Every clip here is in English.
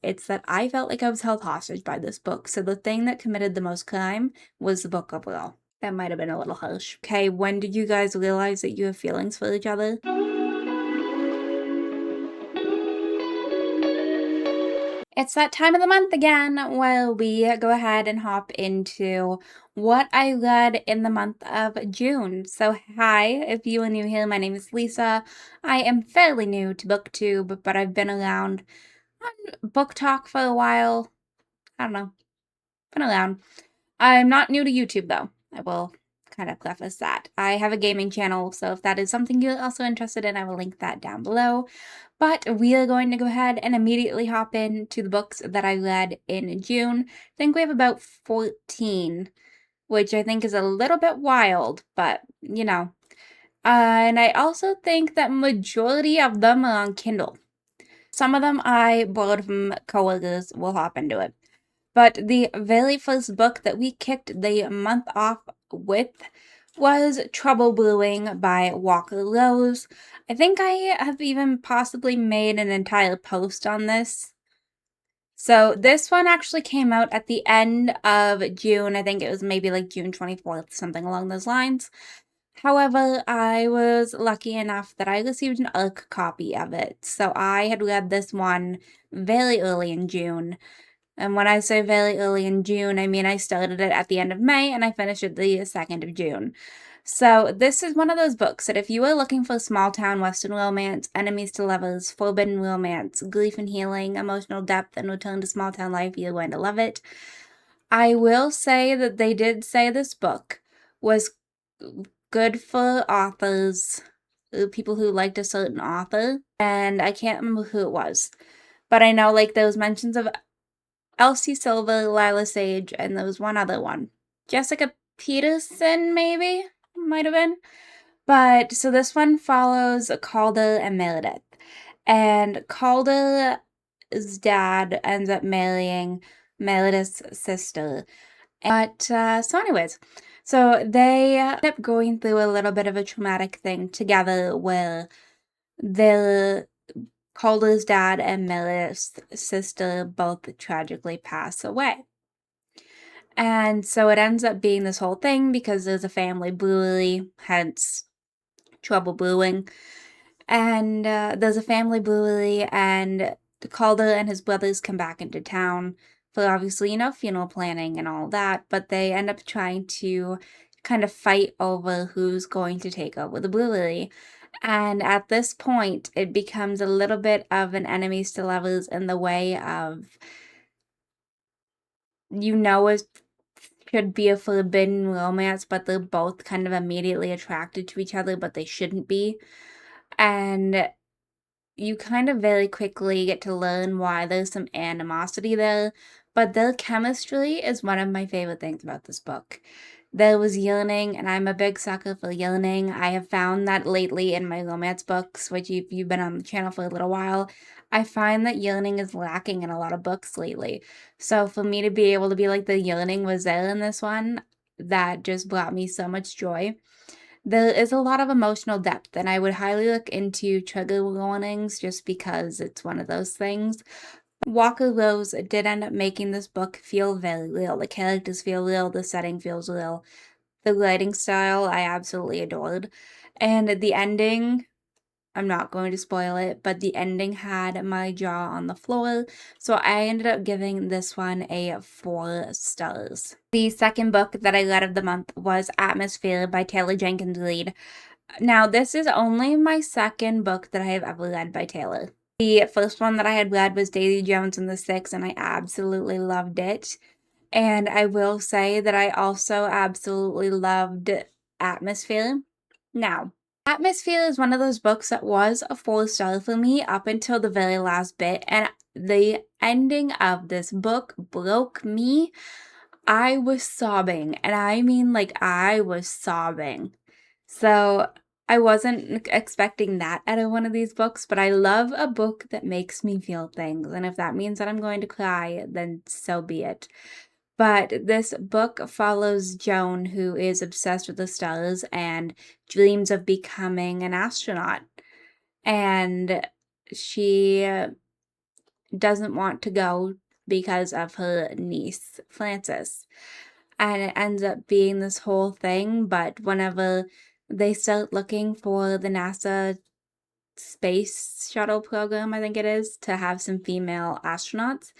It's that I felt like I was held hostage by this book. So the thing that committed the most crime was the book overall. That might have been a little harsh. Okay, when did you guys realize that you have feelings for each other? It's that time of the month again where we go ahead and hop into what I read in the month of June. So hi, if you are new here, my name is Lisa. I am fairly new to booktube, but I've been around on booktok for a while. I don't know, been around. I'm not new to YouTube though. I will kind of preface that. I have a gaming channel, so if that is something you're also interested in, I will link that down below. But we are going to go ahead and immediately hop into the books that I read in June. I think we have about 14, which I think is a little bit wild, but you know. And I also think that majority of them are on Kindle. Some of them I borrowed from coworkers. We'll hop into it. But the very first book that we kicked the month off with was Trouble Brewing by Walker Rose. I think I have even possibly made an entire post on this. So this one actually came out at the end of June. I think it was maybe like June 24th, something along those lines. However, I was lucky enough that I received an ARC copy of it. So I had read this one very early in June. And when I say very early in June, I mean I started it at the end of May and I finished it the 2nd of June. So this is one of those books that if you are looking for small town western romance, enemies to lovers, forbidden romance, grief and healing, emotional depth, and return to small town life, you're going to love it. I will say that they did say this book was good for authors, people who liked a certain author, and I can't remember who it was. But I know like those mentions of Elsie Silver, Lila Sage, and there was one other one. Jessica Peterson, maybe? Might have been. But, so this one follows Calder and Meredith. And Calder's dad ends up marrying Meredith's sister. But, so anyways, so they end up going through a little bit of a traumatic thing together where their Calder's dad and Meredith's sister both tragically pass away. And so it ends up being this whole thing because there's a family brewery, hence Trouble Brewing. And there's a family brewery, and Calder and his brothers come back into town for obviously, funeral planning and all that. But they end up trying to kind of fight over who's going to take over the brewery. And at this point, it becomes a little bit of an enemies to lovers in the way of, it should be a forbidden romance, but they're both kind of immediately attracted to each other, but they shouldn't be. And you kind of very quickly get to learn why there's some animosity there, but their chemistry is one of my favorite things about this book. There was yearning, and I'm a big sucker for yearning. I have found that lately in my romance books, which if you've been on the channel for a little while, I find that yearning is lacking in a lot of books lately. So for me to be able to be like the yearning was there in this one, that just brought me so much joy. There is a lot of emotional depth, and I would highly look into trigger warnings just because it's one of those things. Walker Rose did end up making this book feel very real. The characters feel real, the setting feels real. The writing style I absolutely adored. And the ending, I'm not going to spoil it, but the ending had my jaw on the floor, so I ended up giving this one a 4 stars. The second book that I read of the month was Atmosphere by Taylor Jenkins Reid. Now, this is only my second book that I have ever read by Taylor. The first one that I had read was Daisy Jones and the Six, and I absolutely loved it. And I will say that I also absolutely loved Atmosphere. Now, Atmosphere is one of those books that was a 4-star for me up until the very last bit, and the ending of this book broke me. I was sobbing, and I mean like I was sobbing. So I wasn't expecting that out of one of these books, but I love a book that makes me feel things, and if that means that I'm going to cry, then so be it. But this book follows Joan, who is obsessed with the stars and dreams of becoming an astronaut. And she doesn't want to go because of her niece, Frances. And it ends up being this whole thing, but whenever they start looking for the NASA space shuttle program, I think it is, to have some female astronauts,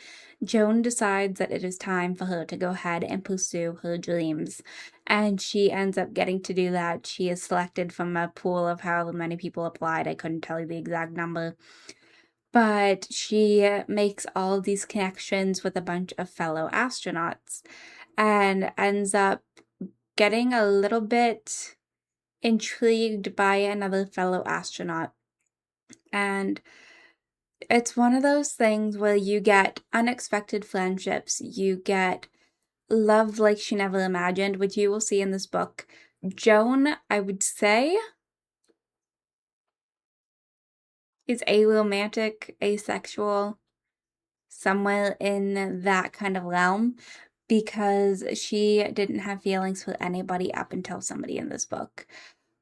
Joan decides that it is time for her to go ahead and pursue her dreams. And she ends up getting to do that. She is selected from a pool of however many people applied. I couldn't tell you the exact number. But she makes all of these connections with a bunch of fellow astronauts and ends up getting a little bit intrigued by another fellow astronaut. And it's one of those things where you get unexpected friendships, you get love like she never imagined, which you will see in this book. Joan, I would say, is aromantic, asexual, somewhere in that kind of realm, because she didn't have feelings for anybody up until somebody in this book.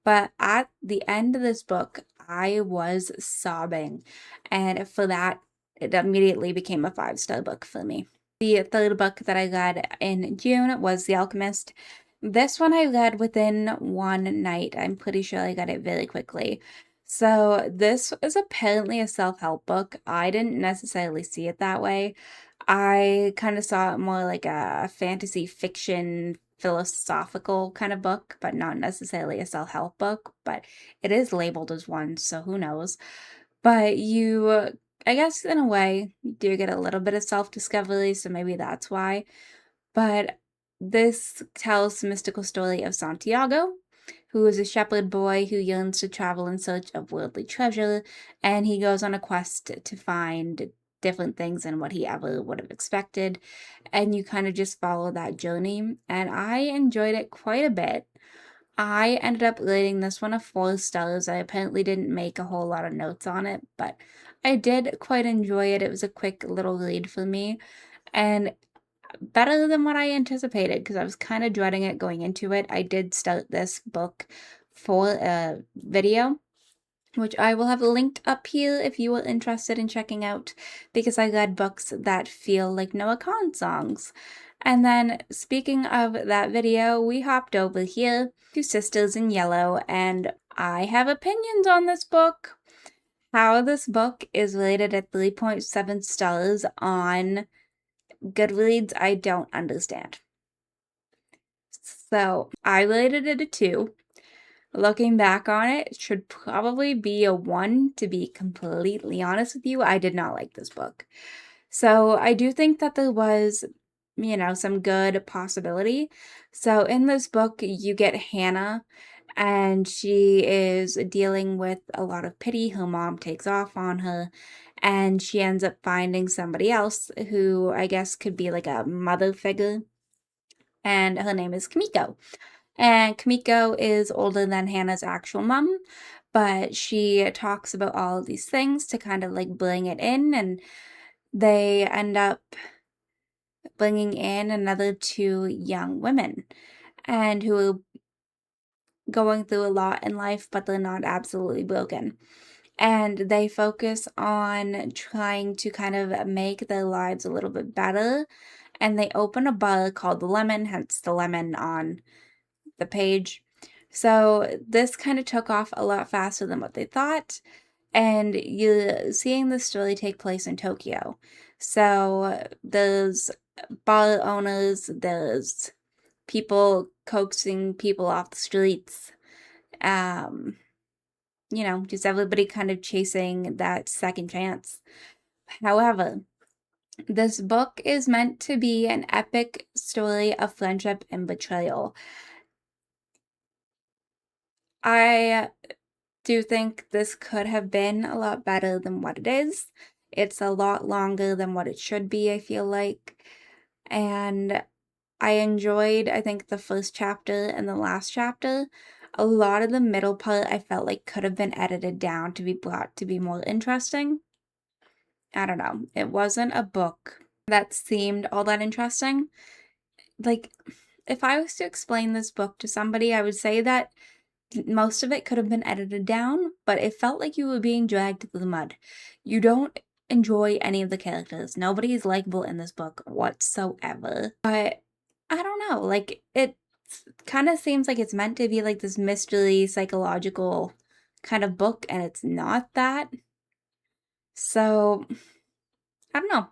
But at the end of this book, I was sobbing, and for that, it immediately became a 5-star book for me. The third book that I read in June was The Alchemist. This one I read within one night. I'm pretty sure I got it very quickly. So this is apparently a self-help book. I didn't necessarily see it that way. I kind of saw it more like a fantasy fiction, philosophical kind of book, but not necessarily a self-help book, but it is labeled as one, so who knows. But you, I guess in a way, you do get a little bit of self-discovery, so maybe that's why. But this tells the mystical story of Santiago, who is a shepherd boy who yearns to travel in search of worldly treasure, and he goes on a quest to find different things than what he ever would have expected, and you kind of just follow that journey, and I enjoyed it quite a bit. I ended up rating this one a 4 stars. I apparently didn't make a whole lot of notes on it, but I did quite enjoy it. It was a quick little read for me, and better than what I anticipated because I was kind of dreading it going into it. I did start this book for a video, which I will have linked up here if you are interested in checking out, because I read books that feel like Noah Kahan songs. And then, speaking of that video, we hopped over here to Sisters in Yellow, and I have opinions on this book. How this book is rated at 3.7 stars on Goodreads, I don't understand. So, I rated it a 2. Looking back on it, it should probably be a 1, to be completely honest with you. I did not like this book. So I do think that there was, some good possibility. So in this book, you get Hannah, and she is dealing with a lot of pity. Her mom takes off on her, and she ends up finding somebody else who I guess could be like a mother figure, and her name is Kimiko. And Kimiko is older than Hannah's actual mom, but she talks about all of these things to kind of like bring it in, and they end up bringing in another 2 young women and who are going through a lot in life, but they're not absolutely broken. And they focus on trying to kind of make their lives a little bit better. And they open a bar called the Lemon, hence the lemon on the page. So this kind of took off a lot faster than what they thought. And you're seeing the story take place in Tokyo. So there's bar owners, there's people coaxing people off the streets, just everybody kind of chasing that second chance. However, this book is meant to be an epic story of friendship and betrayal. I do think this could have been a lot better than what it is. It's a lot longer than what it should be, I feel like. And I enjoyed, I think, the first chapter and the last chapter. A lot of the middle part I felt like could have been edited down to be brought to be more interesting. I don't know. It wasn't a book that seemed all that interesting. Like, if I was to explain this book to somebody, I would say that most of it could have been edited down, but it felt like you were being dragged through the mud. You don't enjoy any of the characters. Nobody is likable in this book whatsoever. But I don't know, like, it kind of seems like it's meant to be like this mystery, psychological kind of book, and it's not that. So, I don't know.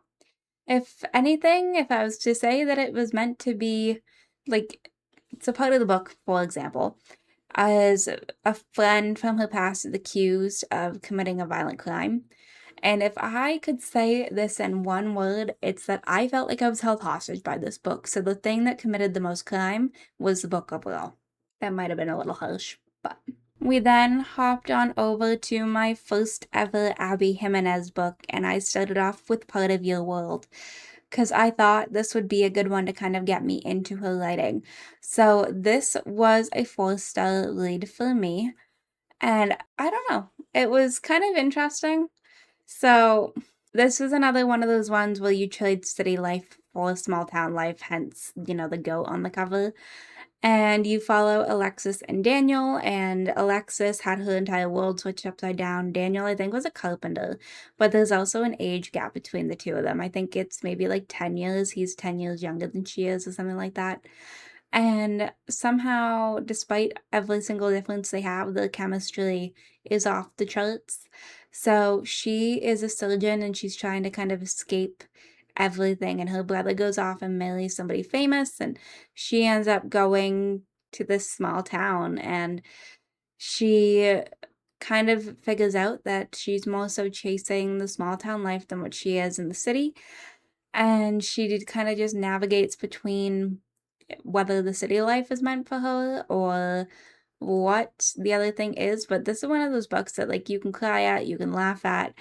If anything, if I was to say that it was meant to be like, it's a part of the book, for example, as a friend from her past is accused of committing a violent crime. And if I could say this in one word, it's that I felt like I was held hostage by this book. So the thing that committed the most crime was the book overall. That might have been a little harsh, but. We then hopped on over to my first ever Abby Jimenez book, and I started off with Part of Your World because I thought this would be a good one to kind of get me into her writing. So this was a 4-star read for me, and I don't know, it was kind of interesting. So this is another one of those ones where you trade city life for small town life, hence, the goat on the cover. And you follow Alexis and Daniel, and Alexis had her entire world switched upside down. Daniel, I think, was a carpenter, but there's also an age gap between the two of them. I think it's maybe like 10 years. He's 10 years younger than she is, or something like that. And somehow, despite every single difference they have, the chemistry is off the charts. So she is a surgeon and she's trying to kind of escape everything. And her brother goes off and marries somebody famous, and she ends up going to this small town. And she kind of figures out that she's more so chasing the small town life than what she is in the city. And she kind of just navigates between whether the city life is meant for her or what the other thing is. But this is one of those books that, like, you can cry at, you can laugh at,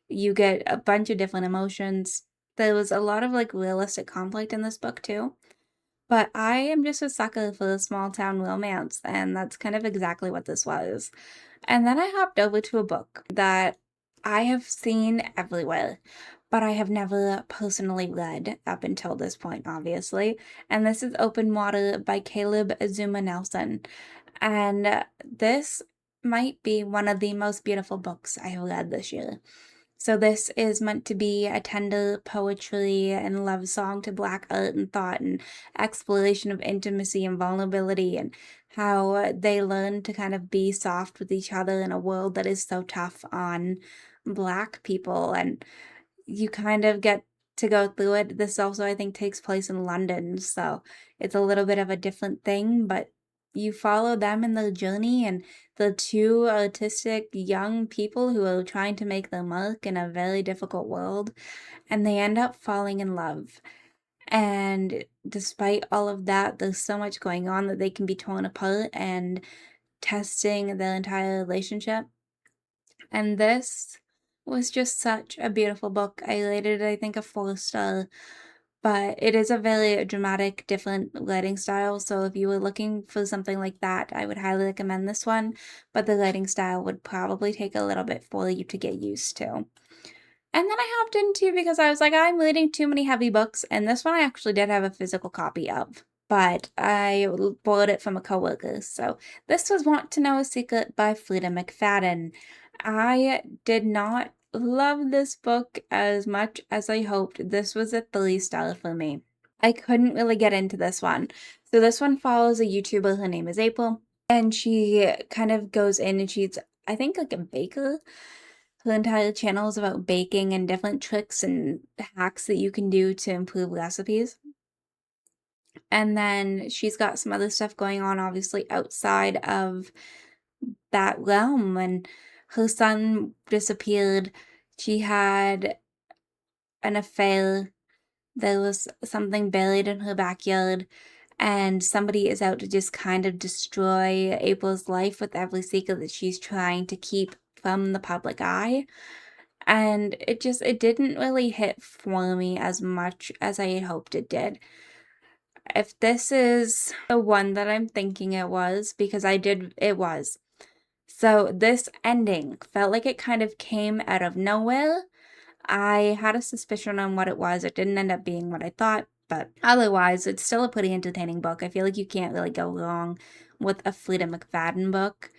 you get a bunch of different emotions. There was a lot of like realistic conflict in this book too. But I am just a sucker for a small town romance, and that's kind of exactly what this was. And then I hopped over to a book that I have seen everywhere, but I have never personally read up until this point, obviously. And this is Open Water by Caleb Azuma Nelson. And this might be one of the most beautiful books I have read this year. So this is meant to be a tender poetry and love song to Black art and thought, and exploration of intimacy and vulnerability, and how they learn to kind of be soft with each other in a world that is so tough on Black people. And you kind of get to go through it. This also, I think, takes place in London, so it's a little bit of a different thing, but you follow them in their journey, and the two artistic young people who are trying to make their mark in a very difficult world, and they end up falling in love. And despite all of that, there's so much going on that they can be torn apart and testing their entire relationship. And this was just such a beautiful book. I rated it, I think, a 4-star, but it is a very dramatic, different writing style. So if you were looking for something like that, I would highly recommend this one, but the writing style would probably take a little bit for you to get used to. And then I hopped into, because I was like, I'm reading too many heavy books, and this one I actually did have a physical copy of, but I borrowed it from a coworker. So this was Want to Know a Secret by Frida McFadden. I did not love this book as much as I hoped. This was a 3-star for me. I couldn't really get into this one. So this one follows a YouTuber, her name is April, and she kind of goes in and she's, I think, like a baker. Her entire channel is about baking and different tricks and hacks that you can do to improve recipes. And then she's got some other stuff going on, obviously, outside of that realm. And her son disappeared. She had an affair. There was something buried in her backyard. And somebody is out to just kind of destroy April's life with every secret that she's trying to keep from the public eye. And it didn't really hit for me as much as I had hoped it did. If this is the one that I'm thinking it was, because it was. So this ending felt like it kind of came out of nowhere. I had a suspicion on what it was. It didn't end up being what I thought, but otherwise, it's still a pretty entertaining book. I feel like you can't really go wrong with a Frida McFadden book.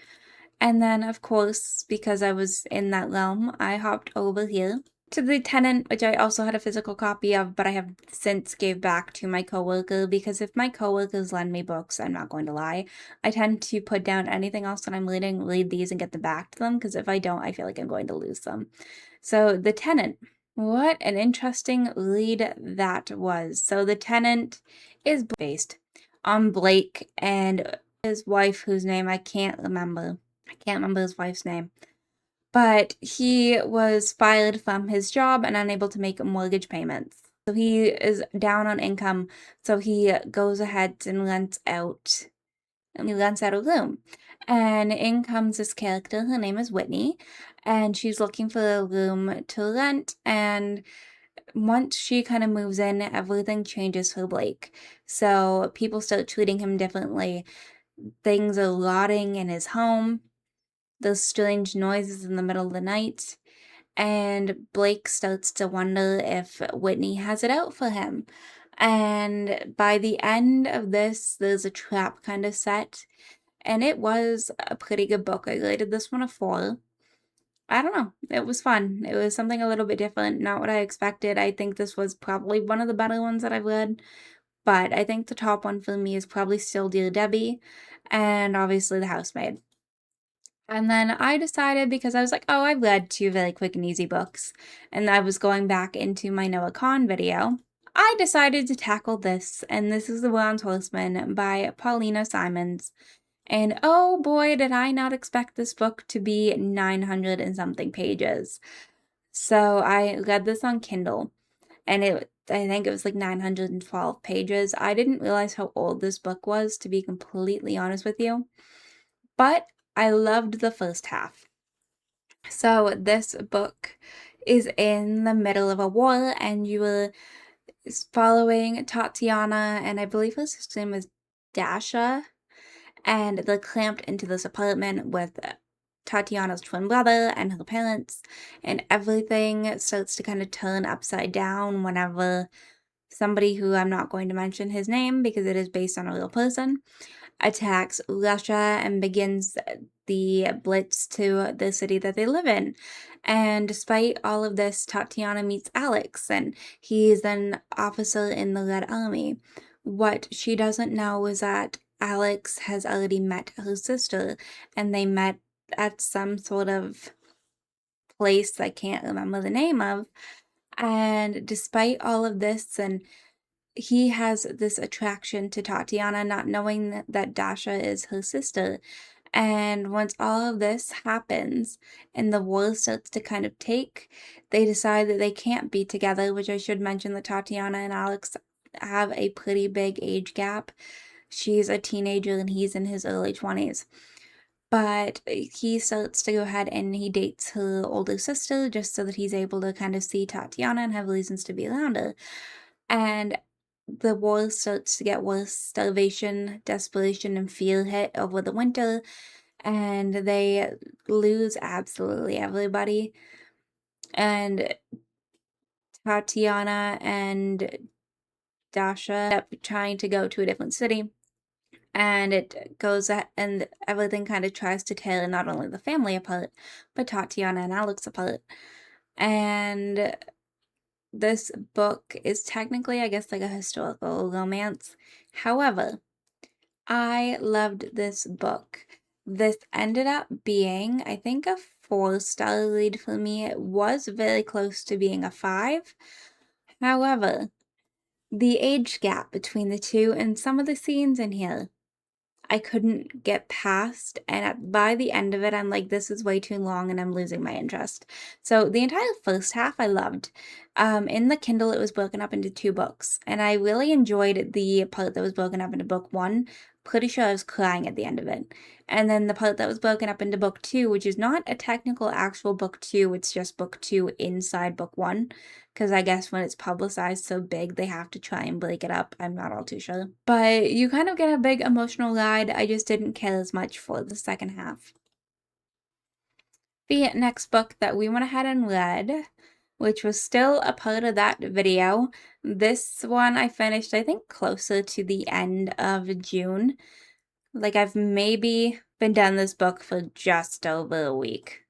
And then, of course, because I was in that realm, I hopped over here to The Tenant, which I also had a physical copy of, but I have since gave back to my coworker because if my coworkers lend me books, I'm not going to lie, I tend to put down anything else that I'm reading, read these, and get them back to them, because if I don't, I feel like I'm going to lose them. So The Tenant. What an interesting read that was. So The Tenant is based on Blake and his wife, whose name I can't remember. I can't remember his wife's name. But he was fired from his job and unable to make mortgage payments. So he is down on income, so he goes ahead and rents out a room. And in comes this character, her name is Whitney, and she's looking for a room to rent, and once she kind of moves in, everything changes for Blake. So people start treating him differently. Things are rotting in his home. Those strange noises in the middle of the night. And Blake starts to wonder if Whitney has it out for him. And by the end of this, there's a trap kind of set. And it was a pretty good book. I rated this one a 4. I don't know. It was fun. It was something a little bit different, not what I expected. I think this was probably one of the better ones that I've read. But I think the top one for me is probably still Dear Debbie and obviously The Housemaid. And then I decided, because I was like, oh, I've read 2 very quick and easy books, and I was going back into my Noah Kahn video, I decided to tackle this, and this is The Bronze Horseman by Paulina Simons. And oh boy, did I not expect this book to be 900 and something pages. So I read this on Kindle, and I think it was like 912 pages. I didn't realize how old this book was, to be completely honest with you. But I loved the first half. So this book is in the middle of a war, and you were following Tatiana, and I believe her sister's name is Dasha, and they're clamped into this apartment with Tatiana's twin brother and her parents, and everything starts to kind of turn upside down whenever somebody, who I'm not going to mention his name because it is based on a real person, attacks Russia and begins the blitz to the city that they live in. And despite all of this, Tatiana meets Alex, and he's an officer in the Red Army. What she doesn't know is that Alex has already met her sister, and they met at some sort of place I can't remember the name of. And despite all of this, and he has this attraction to Tatiana, not knowing that Dasha is her sister. And once all of this happens and the war starts to kind of take, they decide that they can't be together, which I should mention that Tatiana and Alex have a pretty big age gap. She's a teenager and he's in his early 20s. But he starts to go ahead and he dates her older sister just so that he's able to kind of see Tatiana and have reasons to be around her. And the war starts to get worse. Starvation, desperation, and fear hit over the winter, and they lose absolutely everybody. And Tatiana and Dasha end up trying to go to a different city, and it goes and everything kind of tries to tear not only the family apart, but Tatiana and Alex apart. And this book is technically, I guess, like a historical romance. However, I loved this book. This ended up being, I think, a 4-star read for me. It was very close to being a 5. However, the age gap between the two and some of the scenes in here, I couldn't get past, and by the end of it, I'm like, this is way too long and I'm losing my interest. So the entire first half I loved. In the Kindle, it was broken up into 2 books, and I really enjoyed the part that was broken up into book 1. Pretty sure I was crying at the end of it. And then the part that was broken up into book 2, which is not a technical actual book 2, it's just book 2 inside book 1. Because I guess when it's publicized so big, they have to try and break it up. I'm not all too sure. But you kind of get a big emotional ride. I just didn't care as much for the second half. The next book that we went ahead and read, which was still a part of that video, this one I finished, I think, closer to the end of June. Like, I've maybe been done this book for just over a week.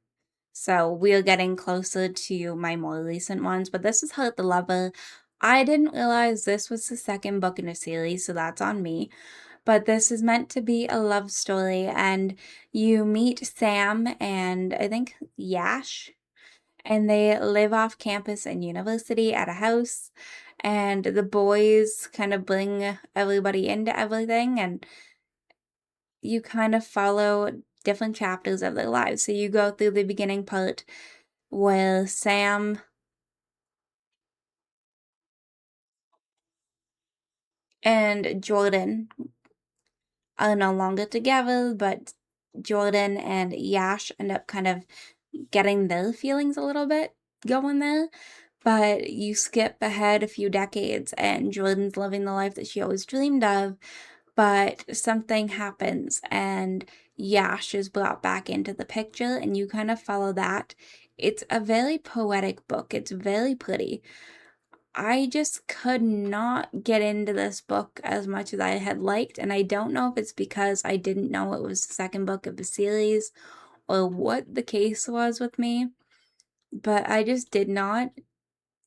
So we're getting closer to my more recent ones, but this is Hurt the Lover. I didn't realize this was the second book in a series, so that's on me. But this is meant to be a love story, and you meet Sam and I think Yash, and they live off campus in university at a house, and the boys kind of bring everybody into everything, and you kind of follow different chapters of their lives. So you go through the beginning part where Sam and Jordan are no longer together, but Jordan and Yash end up kind of getting their feelings a little bit going there. But you skip ahead a few decades, and Jordan's living the life that she always dreamed of, but something happens, and Yash is brought back into the picture, and you kind of follow that. It's a very poetic book. It's very pretty. I just could not get into this book as much as I had liked, and I don't know if it's because I didn't know it was the second book of the series or what the case was with me, but I just did not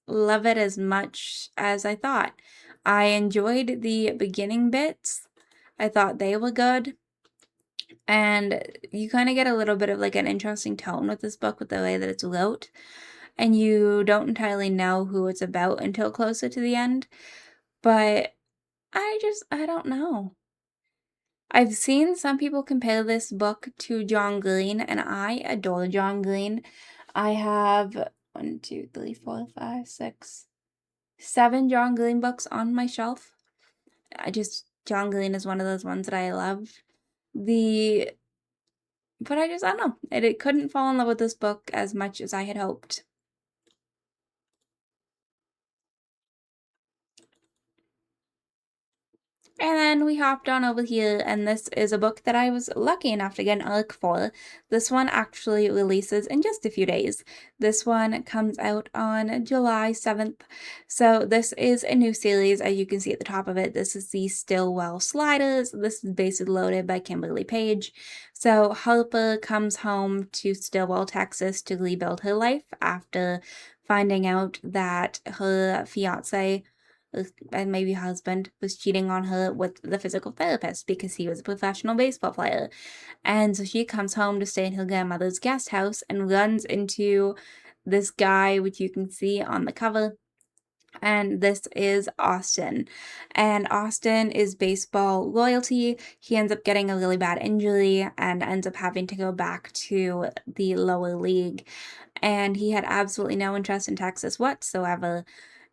love it as much as I thought. I enjoyed the beginning bits. I thought they were good, and you kind of get a little bit of like an interesting tone with this book with the way that it's wrote, and you don't entirely know who it's about until closer to the end. But I don't know. I've seen some people compare this book to John Green, and I adore John Green. I have 1, 2, 3, 4, 5, 6, 7 John Green books on my shelf. John Green is one of those ones that I love. The, but I don't know. It couldn't fall in love with this book as much as I had hoped. And then we hopped on over here, and this is a book that I was lucky enough to get an ARC for. This one actually releases in just a few days. This one comes out on July 7th. So this is a new series, as you can see at the top of it. This is the Stillwell Sliders. This is basically loaded by Kimberly Page. So Harper comes home to Stillwell, Texas to rebuild her life after finding out that her fiance and maybe husband was cheating on her with the physical therapist because he was a professional baseball player. And so she comes home to stay in her grandmother's guest house and runs into this guy, which you can see on the cover. And this is Austin. And Austin is baseball royalty. He ends up getting a really bad injury and ends up having to go back to the lower league. And he had absolutely no interest in Texas whatsoever,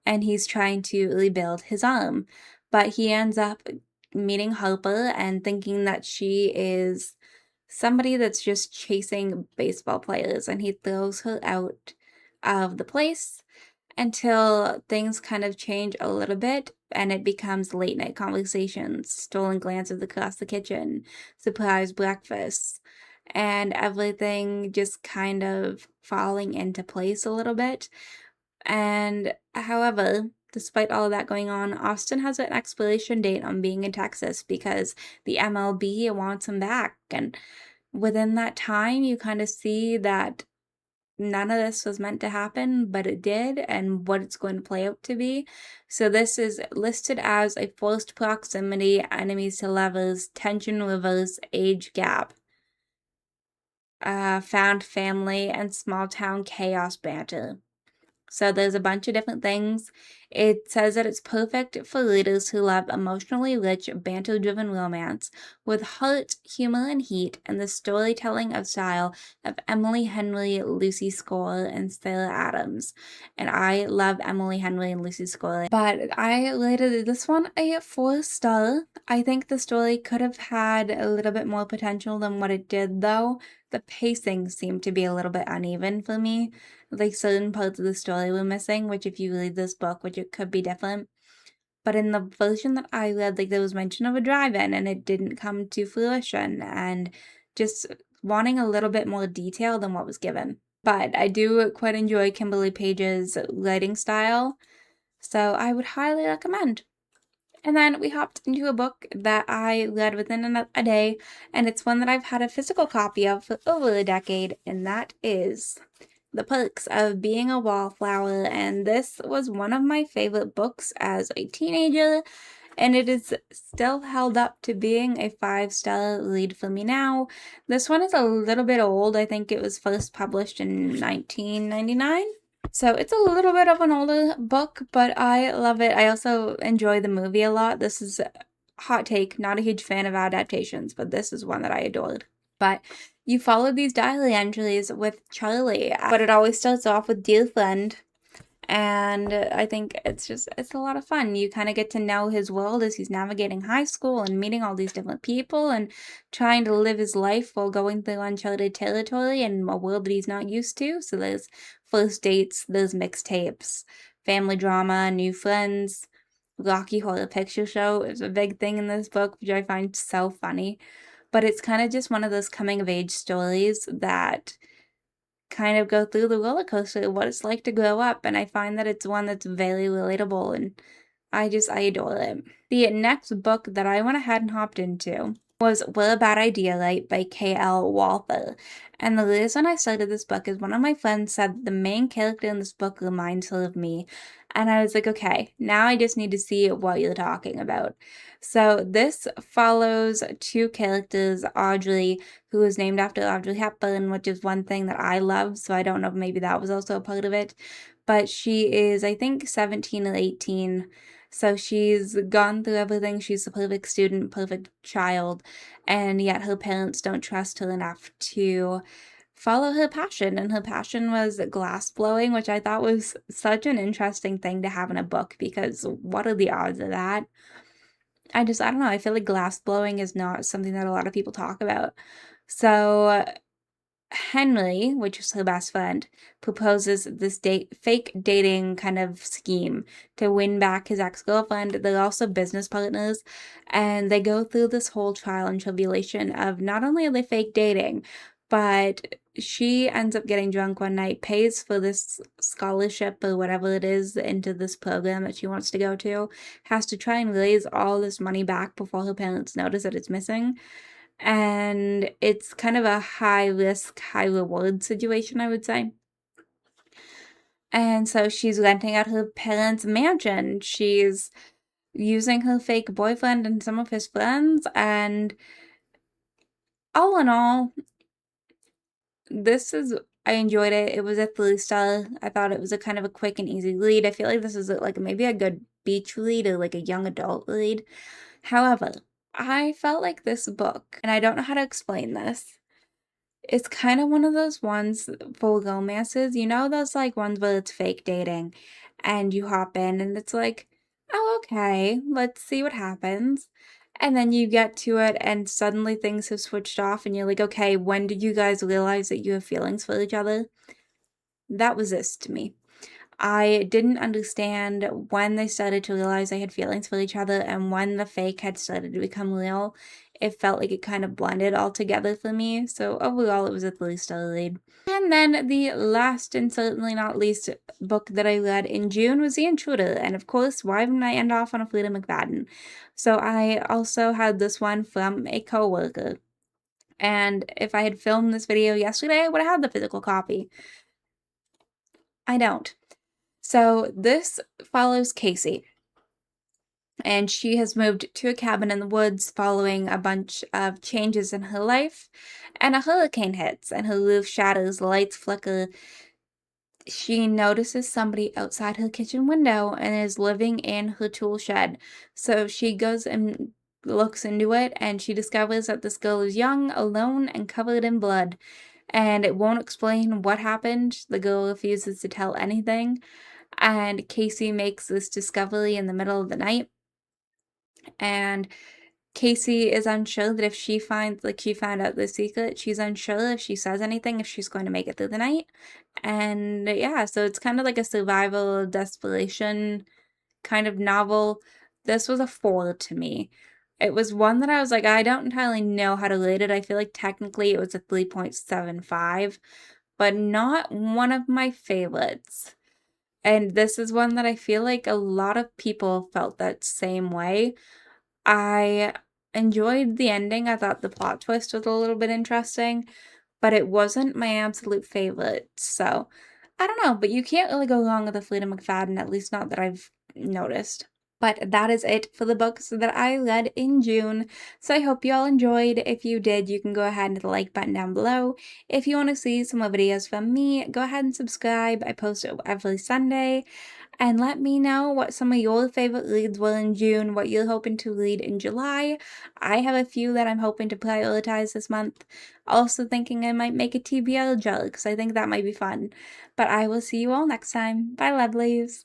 and he's trying to rebuild his arm. But he ends up meeting Harper and thinking that she is somebody that's just chasing baseball players, and he throws her out of the place until things kind of change a little bit and it becomes late night conversations, stolen glances across the kitchen, surprise breakfasts, and everything just kind of falling into place a little bit. And however, despite all of that going on, Austin has an expiration date on being in Texas because the MLB wants him back. And within that time, you kind of see that none of this was meant to happen, but it did, and what it's going to play out to be. So this is listed as a forced proximity, enemies to lovers, tension reverse, age gap, found family, and small town chaos banter. So there's a bunch of different things. It says that it's perfect for readers who love emotionally rich, banter-driven romance with heart, humor, and heat, and the storytelling of style of Emily Henry, Lucy Score, and Sarah Adams. And I love Emily Henry and Lucy Score, but I rated this one a 4-star. I think the story could have had a little bit more potential than what it did, though. The pacing seemed to be a little bit uneven for me. Like certain parts of the story were missing, which if you read this book, which it could be different. But in the version that I read, like there was mention of a drive-in and it didn't come to fruition, and just wanting a little bit more detail than what was given. But I do quite enjoy Kimberly Page's writing style, so I would highly recommend. And then we hopped into a book that I read within a day, and it's one that I've had a physical copy of for over a decade, and that is The Perks of Being a Wallflower. And this was one of my favorite books as a teenager, and it is still held up to being a 5-star read for me now. This one is a little bit old. I think it was first published in 1999. So it's a little bit of an older book, but I love it. I also enjoy the movie a lot. This is a hot take, not a huge fan of adaptations, but this is one that I adored. But you follow these diary entries with Charlie, but it always starts off with Dear Friend. And I think it's a lot of fun. You kind of get to know his world as he's navigating high school and meeting all these different people and trying to live his life while going through uncharted territory in a world that he's not used to. So there's first dates, there's mixtapes, family drama, new friends, Rocky Horror Picture Show is a big thing in this book, which I find so funny. But it's kind of just one of those coming of age stories that kind of go through the roller coaster of what it's like to grow up, and I find that it's one that's very relatable, and I adore it. The next book that I went ahead and hopped into was What a Bad Idea Right by K.L. Walther. And the reason I started this book is one of my friends said the main character in this book reminds her of me. And I was like, okay, now I just need to see what you're talking about. So this follows two characters, Audrey, who is named after Audrey Hepburn, which is one thing that I love. So I don't know if maybe that was also a part of it. But she is, I think, 17 or 18. So she's gone through everything. She's the perfect student, perfect child, and yet her parents don't trust her enough to follow her passion. And her passion was glass blowing, which I thought was such an interesting thing to have in a book, because what are the odds of that? I don't know. I feel like glass blowing is not something that a lot of people talk about. So Henry, which is her best friend, proposes this fake dating kind of scheme to win back his ex-girlfriend. They're also business partners, and they go through this whole trial and tribulation of not only are they fake dating, but she ends up getting drunk one night, pays for this scholarship or whatever it is into this program that she wants to go to, has to try and raise all this money back before her parents notice that it's missing. And it's kind of a high risk, high reward situation, I would say. And so she's renting out her parents' mansion. She's using her fake boyfriend and some of his friends. And all in all, I enjoyed it. It was a 3-star. I thought it was a kind of a quick and easy read. I feel like this is like maybe a good beach read or like a young adult read. However, I felt like this book, and I don't know how to explain this, it's kind of one of those ones for romances, those like ones where it's fake dating and you hop in and it's like, oh, okay, let's see what happens. And then you get to it and suddenly things have switched off and you're like, okay, when did you guys realize that you have feelings for each other? That was this to me. I didn't understand when they started to realize they had feelings for each other and when the fake had started to become real. It felt like it kind of blended all together for me. So overall, it was a 3-star read. And then the last and certainly not least book that I read in June was The Intruder. And of course, why wouldn't I end off on a Frida McFadden? So I also had this one from a coworker. And if I had filmed this video yesterday, I would have had the physical copy. I don't. So this follows Casey, and she has moved to a cabin in the woods following a bunch of changes in her life, and a hurricane hits, and her roof shatters, the lights flicker. She notices somebody outside her kitchen window and is living in her tool shed. So she goes and looks into it, and she discovers that this girl is young, alone, and covered in blood. And it won't explain what happened. The girl refuses to tell anything. And Casey makes this discovery in the middle of the night. And Casey is unsure that if she found out the secret, she's unsure if she says anything, if she's going to make it through the night. And yeah, so it's kind of like a survival desperation kind of novel. This was a 4 to me. It was one that I was like, I don't entirely know how to rate it. I feel like technically it was a 3.75, but not one of my favorites. And this is one that I feel like a lot of people felt that same way. I enjoyed the ending. I thought the plot twist was a little bit interesting, but it wasn't my absolute favorite. So I don't know, but you can't really go wrong with a Frida McFadden, at least not that I've noticed. But that is it for the books that I read in June. So I hope you all enjoyed. If you did, you can go ahead and hit the like button down below. If you want to see some more videos from me, go ahead and subscribe. I post it every Sunday. And let me know what some of your favorite reads were in June, what you're hoping to read in July. I have a few that I'm hoping to prioritize this month. Also thinking I might make a TBR jar because I think that might be fun. But I will see you all next time. Bye, lovelies.